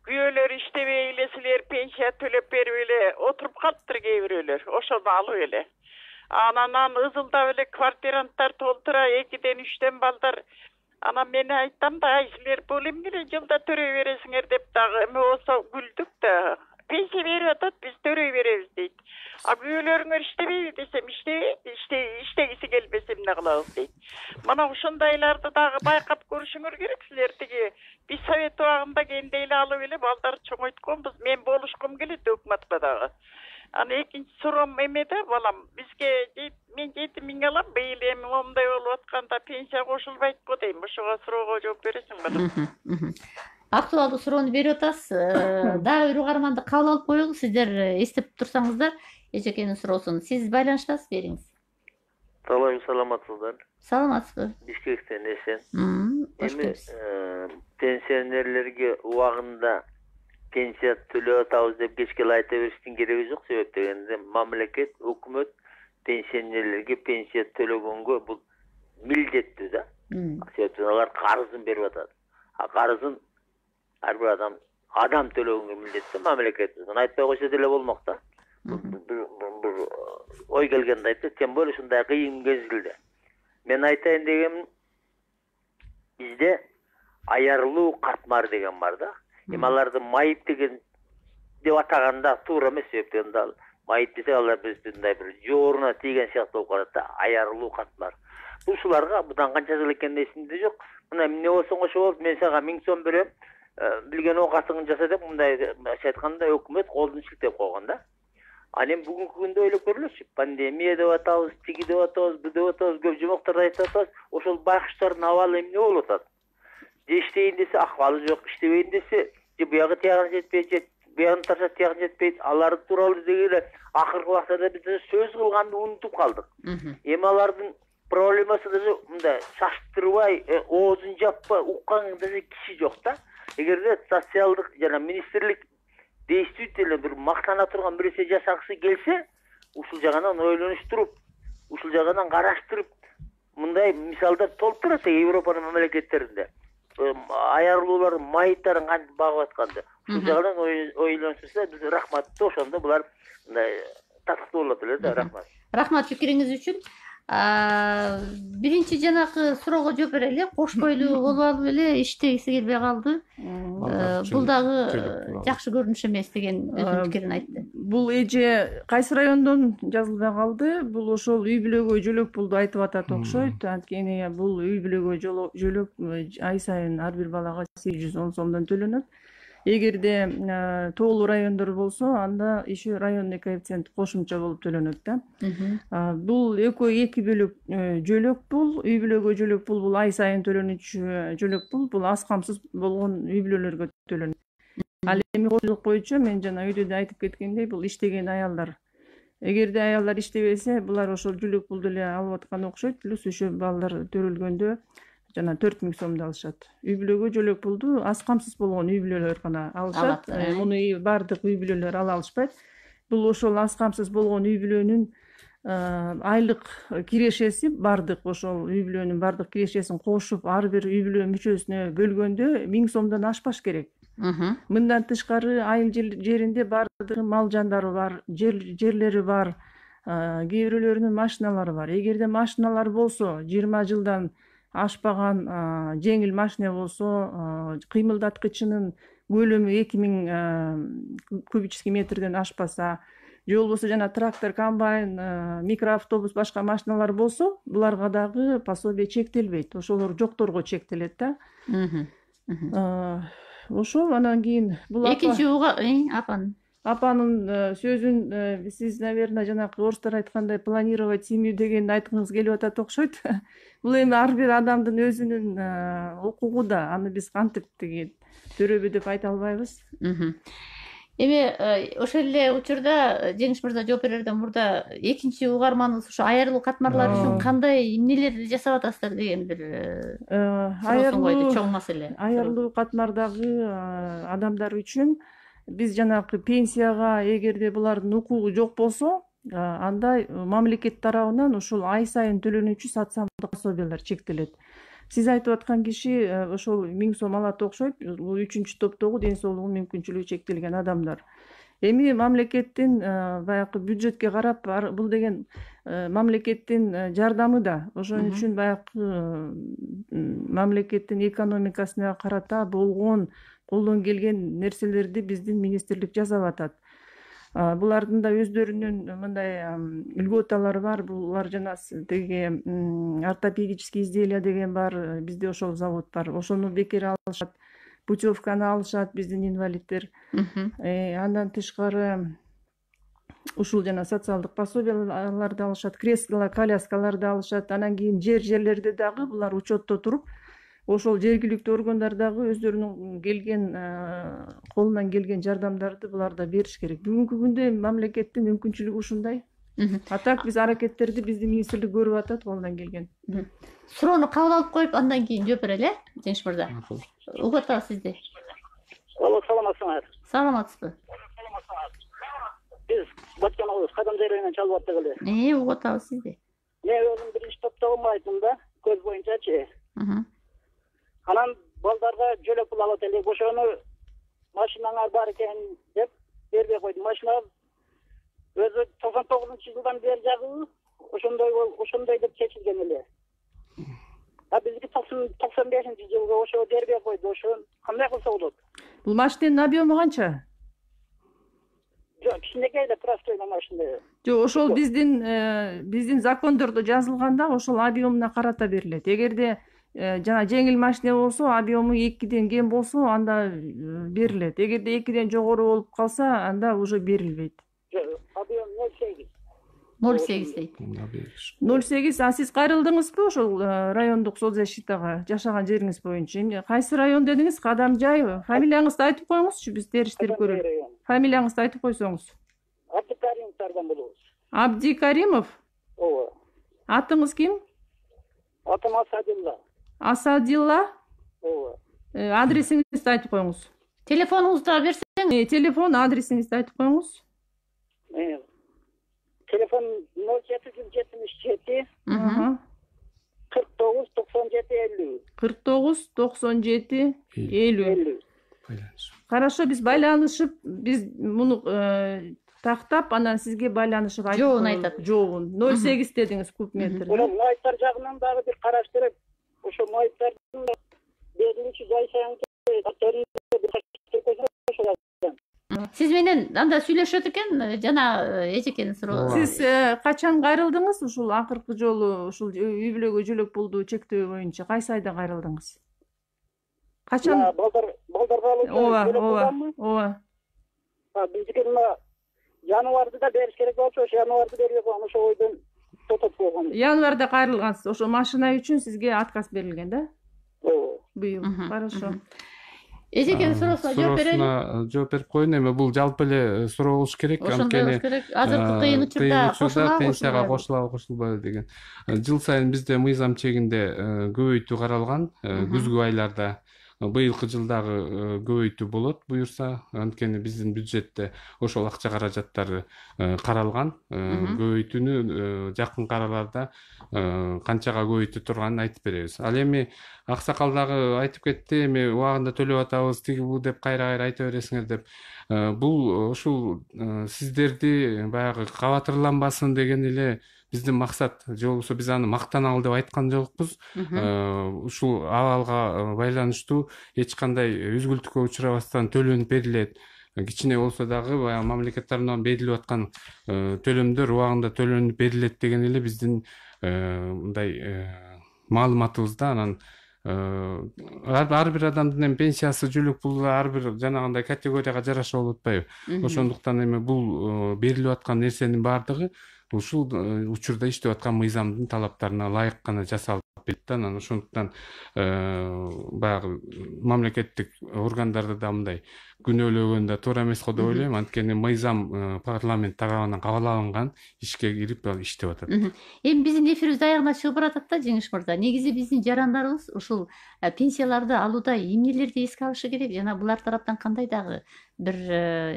Күйөөлөр иштебей эле силер пенсия төлөп берип эле отуруп калыптыр кээ бирөөлөр. Ошону алып эле. Анан ызылдап эле квартиранттар толтура 2ден 3ден балдар. Анан мен айттым да, ай силер бул эмне жылда төрөй бересиңер деп дагы эме болсо күлдүк да. Пенсия берип атат, биз төрөй беребиз дейт. А күйөөлөрүңөр иштебейби десем, иштебейт, иштегиси келбесе эмне кылабыз дейт. Мына ушундайларды дагы байкап көрүшүңөр керек силер. Тиги биз совет убагында кендей эле алып эле балдар чоңойтконбуз. Мен болушкум келет өкмөткө дагы. Аны экинчи суроом эмеде балам, бизге мен 7 миң алам, быйыл эми момундай болуп атканда пенсия кошулбайт го дейм. Ошого суроого жооп бересиң балам. Актуалдуу суроону берип атасыз. Дагы бир угарманды кабыл алып коелу. Сиздер эстеп турсаңыздар, эжекенин суроосун. Сиз байланыштасыз, бериңиз. Саламатсыздар. Саламатсызбы? Бишкектен эсен. Кош келипсиз. Пенсионерлерге убагында пенсия төлөп атабыз деп кечке айта бериштин кереги жок. Себеп дегенде мамлекет, өкмөт пенсионерлерге пенсия төлөгөнгө бул милдеттүү да. Себеп алар карызын берип атат. А карызын ар бир адам төлөгөнгө милдеттүү мамлекет. Айтпай койсо деле болмок да. Бир ой келгенде айтты, тем более ушундай кыйын мезгилде. Мен айтайын дегеним, бизде аярылуу катмар деген бар да. Эми аларды майып деген деп атаганда туура эмес. Себеп дегенде майып десе алар мындай бир жооруна тийген сыяктуу болуп калат да. Аярылуу катмар. Ушуларга мындан канча жыл экени эсимде жок. Мына эмне болсоң ошо болот, мен сага 1000 сом берем, билген оокатыңды жаса деп мындай айтканда өкмөт колдун шилтеп койгон да. Анан бүгүнкү күндө ойлоп көрүлөчү. Пандемия деп атабыз, тиги деп атабыз, бу деп атабыз, көп жомокторду айтып атабыз. Ошол байкуштардын абалы эмне болуп атат? Же иштейин десе акыбалы жок, иштебейин десе же буягы тиягына жетпейт, же буягын таршат тиягына жетпейт. Алар тууралуу дегенде акыркы убактарда биз сөз кылганды унутуп калдык. Эми алардын проблемасы даже мындай шаштырбай, оозун жаппай уккан даже киши жок да. Эгерде социалдык жана министрлик действительно бир мактана турган бир нерсе жасагысы келсе, ушул жагынан ойлонуштуруп, ушул жагынан караштырып, мындай мисалдар толуп турат Европанын мамлекеттеринде. Аярлуулардын майыттарын кантип багып атканды. Ушул жагынан ойлонушса, биз рахматтуу, ошондо булар мындай татыктуу болот эле да, рахмат. Рахмат пикириңиз үчүн. Биринчи жанакы суроого жооп берели. Кош бойлуу болуп алып эле иштегиси келбей калды. Бул дагы жакшы көрүнүш эмес деген өзүнүн пикирин айтты. Бул эже кайсы райондон жазылбай калды? Бул ошол үй бүлөгө жөлөк пулду айтып атат окшойт. Анткени бул үй бүлөгө жөлөк ай сайын ар бир балага 810 сомдон төлөнөт. Эгерде тоолуу райондор болсо, анда еще районный коэффициент кошумча болуп төлөнөт да. Бул эки бөлөк жөлөк пул, үй бүлөгө жөлөк пул бул ай сайын төлөнүүчү жөлөк пул, бул аз камсыз болгон үй бүлөлөргө төлөнөт. Ал эми коомчулук боюнча мен жана үйдө да айтып кеткендей, бул иштеген аялдар. Эгерде аялдар иштебесе, булар ошол жөлөк пулду эле алып аткан окшойт, плюс еще балдар төрөлгөндө жана 4000 сомду алышат. Үй бүлөгө жөлөк пулду аз камсыз болгон үй бүлөлөр гана алышат. Муну бардык үй бүлөлөр ала алышпайт. Бул ошол аз камсыз болгон үй бүлөнүн айлык кирешеси бардык, ошол үй бүлөнүн бардык кирешесин кошуп ар бир үй бүлө мүчөсүнө бөлгөндө 1000 сомдон ашпаш керек. Мындан тышкары айыл жеринде бардык мал жандары бар, жерлери бар, кээ бирөөлөрүнүн машиналары бар. Эгерде машиналар болсо, 20 жылдан ашпаган жеңил машина болсо, кыймылдаткычынын көлөмү 2000 кубический метрден ашпаса, же болбосо жана трактор, комбайн, микроавтобус, башка машиналар болсо, буларга дагы пособие чектелбейт. Ошолор жокторго чектелет да. Ошол анан кийин бул экинчи апанын сөзүн сиз, наверное, жанакы орустар айткандай планировать семью дегенди айткыңыз келип атат окшойт. Бул эми ар бир адамдын өзүнүн укугу да. Аны биз кантип деген төрөбү деп айта албайбыз. Эми ошол эле учурда Жеңиш мырза жооп берерден мурда экинчи угарманыбыз ушу айырылуу катмарлар үчүн кандай эмнелерди жасап атасыздар деген бир суроону койду, чоң маселе. Айырылуу катмардагы адамдар үчүн биз жанакы пенсияга эгерде булардын укугу жок болсо, анда мамлекет тарабынан ушул ай сайын төлөнүүчү социалдык пособиялар чектелет. Сиз айтып аткан киши ошол 1000 сом алат окшойт. Бул 3-чү топтогу ден соолугу мүмкүнчүлүгү чектелген адамдар. Эми мамлекеттин баягы бюджетке карап, бул деген мамлекеттин жардамы да. Ошон үчүн баягы мамлекеттин экономикасына карата болгон колдон келген нерселерди биздин министрлик жасап атат. Булардын да өздөрүнүн мындай льготалары бар. Булар жана деги ортопедический изделия деген бар. Бизде ошол завод бар. Ошону бекер алышат. Путевканы алышат биздин инвалиддер. Андан тышкары ушул жана социалдык пособияларды алышат, кресло, коляскаларды алышат. Анан кийин жерлерде дагы булар учетто туруп, ошол жергиликтүү органдар дагы өздөрүнүн келген колунан келген жардамдарды булар да бериш керек. Бүгүнкү күндө мамлекеттин мүмкүнчүлүгү ушундай. Атак биз аракеттерди биздин министрлик көрүп атат колунан келген. Суроону кабыл алып коюп, андан кийин жооп берели, Жеңиш мырза. Угуп атабыз сизди. Алло, саламатсыңар. Саламатсызбы? Биз Баткановбуз, Кадам Зайрайынан чалып аттык эле. Угуп атабыз сизди. Мен өзүм биринчи топтогумду айттым да, көз боюнчачы. Анан балдарга жөлөк пул алат элек, ошону машинаңар бар экен деп бербей койдум. Машина өзү 99-жылдан бери жагы ошондой деп чечилген эле. Бизги 95-жылга ошо бербей койду. Ошо кандай кылса болот? Бул машинанын объему канча? Жок, кичинекей эле простой машина. Жок, ошол биздин закондордо жазылганда ошол объемуна карата берилет. Эгерде жана жеңил машина болсо, объему 2ден кем болсо, анда берилет. Эгерде 2ден жогору болуп калса, анда уже берилбейт. Объем 08. 08 дейт. 08. Сиз кайрылдыңызбы ошол райондук соцзащитага жашаган жериңиз боюнча? Эмне кайсы район дедиңиз? Кадамжайбы? Фамилияңызды айтып коюңузчу, биз териштирип көрөлү. Фамилияңызды айтып койсоңуз. Абдыкаримовдордон болобуз. Абдикаримов? Ооба. Атыңыз ким? Атым Асадилла. Асадилла? Ооба. Адресиңизди айтып коюңуз. Телефонуңузду берсең. Телефон, адресиңизди айтып коюңуз. Telefon 0777 49 97 50. 49 97 50. Хорошо, биз байланышып, биз муну тактап, анан сизге байланышып айтып жообун айтат. Жообун. 08 дедиңиз куб метр. Майыптар жагынан дагы бир караштырып, ошо майыптардын берилүүчү жай сайын Сиз менен анда сүйлөшөт экен, жана эжекенин суроо. Сиз качан кайрылдыңыз ушул акыркы жолу ушул үй бүлөгө жөлөк пулду чектөө боюнча кайсы айда кайрылдыңыз? Качан? Балдарга Ооба. Биздики мына январда да бериш керек болчу, ошо январда бербей койгон, ошо ойдон тотоп койгон. Январда кайрылгансыз, ошо машина үчүн сизге отказ берилген да? Ооба. Быйыл. Хорошо. Эжекенин суроосуна жооп берели. Жооп берип коеюн. Эми бул жалпы эле суроо болуш керек. Анткени азыркы кыйын учурда кошулабы, пенсияга кошулабы, кошулбайбы деген. Жыл сайын бизде мыйзам чегинде көбөйтүү каралган, күзгү айларда. Быйылкы жылдагы көбөйтүү болот буюрса, анткени биздин бюджетте ошол акча каражаттары каралган. Көбөйтүүнү жакынкы араларда канчага көбөйтө турганын айтып беребиз. Ал эми аксакал дагы айтып кетти, эми убагында төлөп атабыз, тиги бу деп кайра айта бересиңер деп. Бул ушул сиздерди баягы кабатырланбасын деген эле биздин максат. Же болбосо биз аны мактаналы деп айткан жокпуз. Ушул абалга байланыштуу эч кандай үзгүлтүккө учурабастан төлөнүп берилет. Кичине болсо дагы баягы мамлекет тарабынан берилип аткан төлөмдөр убагында төлөнүп берилет деген эле биздин мындай маалыматыбызда. Анан ар бир адамдын эми пенсиясы жөлөк пулу ар бир жанагындай категорияга жараша болуп атпайбы? Ошондуктан эми бул берилип аткан нерсенин баардыгы ушул учурда иштеп аткан мыйзамдын талаптарына ылайык гана жасалып келет. Анан ошондуктан баягы мамлекеттик органдарда да мындай күнөөлөгөн да туура эмес го деп ойлойм. Анткени мыйзам парламент тарабынан кабыл алынган, ишке кирип иштеп атат. Эми биздин эфирибиз аягына чыгып баратат да, Жеңиш мырза. Негизи биздин жарандарыбыз ушул пенсияларды алууда эмнелерди эске алышы керек жана булар тараптан кандай дагы бир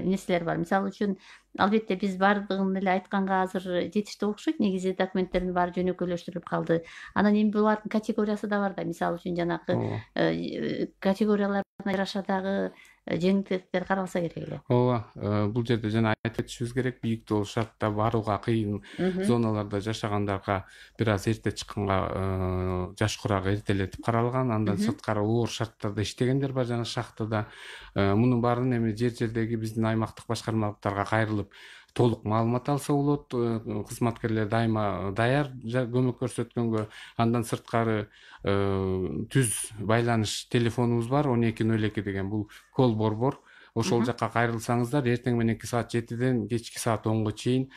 нерселер бар. Мисалы үчүн, албетте биз баардыгын эле айтканга азыр жетиштүү окшойт. Негизи документтердин баары жөнөкөйлөштүрүлүп калды. Анан эми булардын категориясы да бар да. Мисалы үчүн жанагы категорияларына жараша дагы жеңилдиктер каралса керек эле. Ооба, бул жерде жана айтып кетишибиз керек, бийик тоо шартта барууга кыйын зоналарда жашагандарга бир аз эрте чыкканга жаш курагы эртелетип каралган. Андан сырткары оор шарттарда иштегендер бар, жана шахтада. Мунун баарын эми жер-жердеги биздин аймактык башкармалыктарга кайрылып толук маалымат алса болот. Кызматкерлер дайыма даяр көмөк көрсөткөнгө. Андан сырткары түз байланыш телефонубуз бар, 1202 деген. Бул кол борбор. Ошол жакка кайрылсаңыздар, эртең мененки саат 7ден кечки саат 10го чейин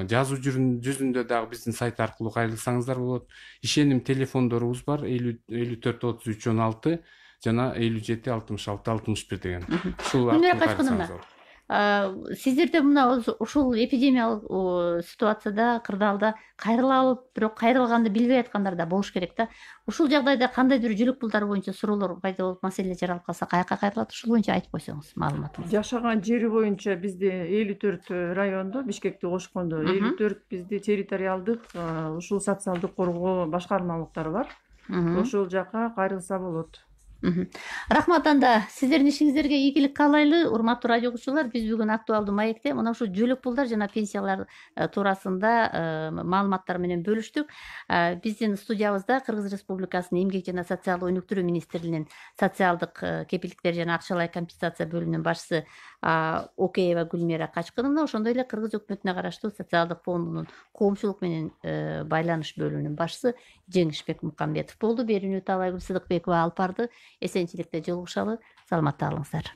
жазуу жүзүндө дагы биздин сайт аркылуу кайрылсаңыздар болот. Ишеним телефондорубуз бар, 54 33 16 жана 57 66 61 деген. Ушул аркылуу кайрылсаңыздар болот. Сиздерде мына ушул эпидемиялык ситуацияда, кырдаалда кайрыла алып, бирок кайрылганды билбей аткандар да болуш керек да. Ушул жагдайда кандайдыр жөлөк пулдар боюнча суроолор пайда болуп, маселе жаралып калса, каяка кайрылат? Ушул боюнча айтып койсоңуз маалыматыңыз. Жашаган жери боюнча бизде 54 райондо, Бишкекти кошкондо 54 бизде территориалдык ушул социалдык коргоо башкармалыктары бар. Ошол жака кайрылса болот. Рахмат. Анда сиздердин ишиңиздерге ийгилик каалайлы. Урматтуу радио угуучулар, биз бүгүн актуалдуу маекте мына ушул жөлөк пулдар жана пенсиялар туурасында маалыматтар менен бөлүштүк. Биздин студиябызда Кыргыз Республикасынын Эмгек жана социалдык өнүктүрүү министрлигинин социалдык кепилдиктер жана акчалай компенсация бөлүмүнүн башчысы Океева Гүлмира Качкыновна, ошондой эле Кыргыз өкмөтүнө караштуу социалдык фондунун коомчулук менен байланыш бөлүмүнүн башчысы Жеңишбек Мукамбетов болду. Берүүнү Таалайгүл Сыдыкбекова алып барды. Эсенчиликте жолугушалы, саламатта калыңыздар.